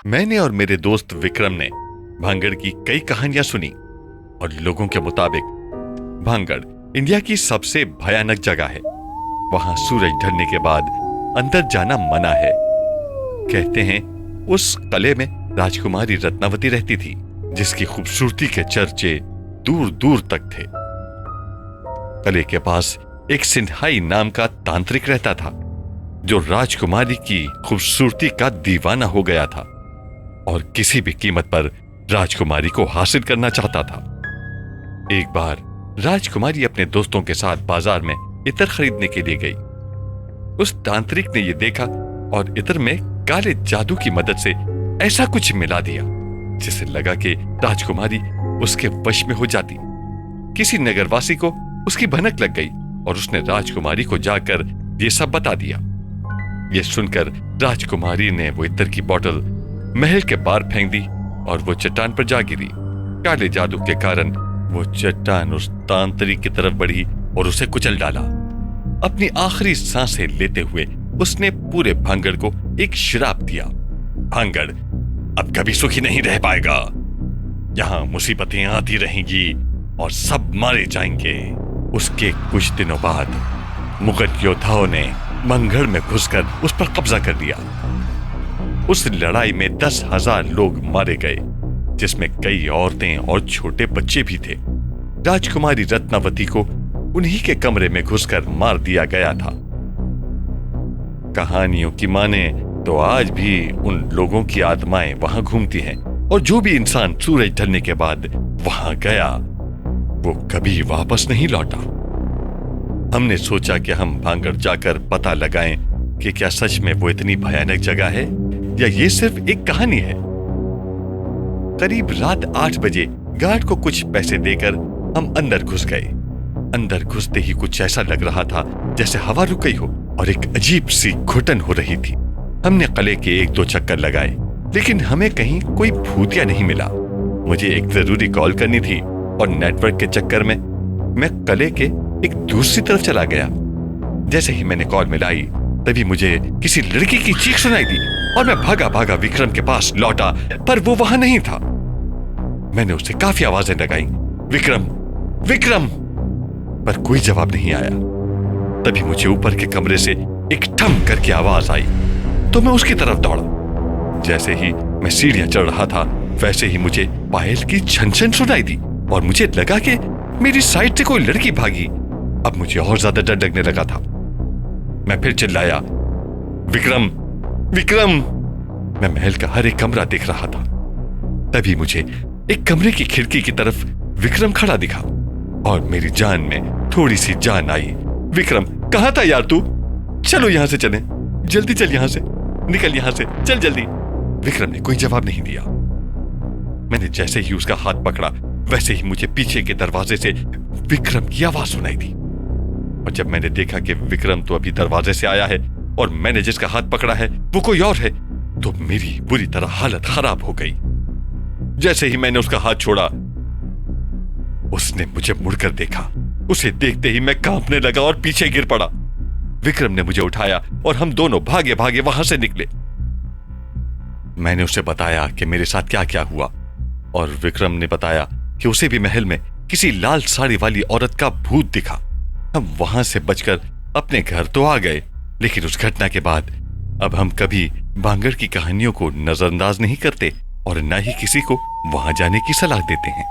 मैंने और मेरे दोस्त विक्रम ने भांगड़ की कई कहानियां सुनी और लोगों के मुताबिक भांगड़ इंडिया की सबसे भयानक जगह है। वहां सूरज ढलने के बाद अंदर जाना मना है। कहते हैं उस किले में राजकुमारी रत्नावती रहती थी, जिसकी खूबसूरती के चर्चे दूर दूर तक थे। किले के पास एक सिन्हाई नाम का तांत्रिक रहता था, जो राजकुमारी की खूबसूरती का दीवाना हो गया था और किसी भी कीमत पर राजकुमारी को हासिल करना चाहता था। एक बार राजकुमारी अपने दोस्तों के साथ बाजार में इत्र खरीदने के लिए गई। उस तांत्रिक ने यह देखा और इत्र में काले जादू की मदद से ऐसा कुछ मिला दिया जिससे लगा कि राजकुमारी उसके वश में हो जाती। किसी नगरवासी को उसकी भनक लग गई और उसने राजकुमारी को जाकर यह सब बता दिया। यह सुनकर राजकुमारी ने वो इत्र की बोतल महल के बाहर फेंक दी और वो चट्टान पर जा गिरी। काले जादू के कारण वो चट्टान उस तांत्रिक की तरफ बढ़ी और उसे कुचल डाला। अपनी आखिरी सांसें लेते हुए उसने पूरे भांगड़ को एक श्राप दिया। भांगड़ अब कभी सुखी नहीं रह पाएगा। यहां मुसीबतें आती रहेंगी और सब मारे जाएंगे। उसके कुछ दिनों बाद मुगल योद्धाओं ने भांगड़ में घुसकर उस पर कब्जा कर लिया। उस लड़ाई में 10,000 लोग मारे गए, जिसमें कई औरतें और छोटे बच्चे भी थे। राजकुमारी रत्नावती को उन्हीं के कमरे में घुसकर मार दिया गया था। कहानियों की माने तो आज भी उन लोगों की आत्माएं वहां घूमती हैं और जो भी इंसान सूरज ढलने के बाद वहां गया वो कभी वापस नहीं लौटा। हमने सोचा कि हम भांगड़ जाकर पता लगाएं कि क्या सच में वो इतनी भयानक जगह है या ये सिर्फ एक कहानी है। करीब रात 8 बजे गार्ड को कुछ पैसे देकर हम अंदर घुस गए। अंदर घुसते ही कुछ ऐसा लग रहा था जैसे हवा रुक गई हो और एक अजीब सी घुटन हो रही थी। हमने किले के 1-2 चक्कर लगाए, लेकिन हमें कहीं कोई भूतिया नहीं मिला। मुझे एक जरूरी कॉल करनी थी और नेटवर्क के चक्कर में मैं किले के एक दूसरी तरफ चला गया। जैसे ही मैंने कॉल मिलाई तभी मुझे किसी लड़की की चीख सुनाई दी और मैं भागा भागा विक्रम के पास लौटा, पर वो वहां नहीं था। मैंने उसे काफी आवाजें लगाई, विक्रम विक्रम, पर कोई जवाब नहीं आया। तभी मुझे ऊपर के कमरे से एक ठम करके आवाज आई तो मैं उसकी तरफ दौड़ा। जैसे ही मैं सीढ़ियां चढ़ रहा था वैसे ही मुझे पायल की छन छन सुनाई दी और मुझे लगा कि मेरी साइड से कोई लड़की भागी। अब मुझे और ज्यादा डर लगने लगा था। मैं फिर चिल्लाया, विक्रम विक्रम। मैं महल का हर एक कमरा देख रहा था। तभी मुझे एक कमरे की खिड़की की तरफ विक्रम खड़ा दिखा और मेरी जान में थोड़ी सी जान आई। विक्रम, कहां था यार तू? चलो यहां से चलें, जल्दी चल, यहां से निकल, यहां से चल जल्दी। विक्रम ने कोई जवाब नहीं दिया। मैंने जैसे ही उसका हाथ पकड़ा वैसे ही मुझे पीछे के दरवाजे से विक्रम की आवाज सुनाई दी और जब मैंने देखा कि विक्रम तो अभी दरवाजे से आया है और मैंने जिसका हाथ पकड़ा है वो कोई और है, तो मेरी बुरी तरह हालत खराब हो गई। जैसे ही मैंने उसका हाथ छोड़ा उसने मुझे मुड़कर देखा। उसे देखते ही मैं कांपने लगा और पीछे गिर पड़ा। विक्रम ने मुझे उठाया और हम दोनों भागे भागे वहां से निकले। मैंने उसे बताया कि मेरे साथ क्या क्या हुआ और विक्रम ने बताया कि उसे भी महल में किसी लाल साड़ी वाली औरत का भूत दिखा। हम वहां से बचकर अपने घर तो आ गए, लेकिन उस घटना के बाद अब हम कभी भांगड़ की कहानियों को नजरअंदाज नहीं करते और न ही किसी को वहां जाने की सलाह देते हैं।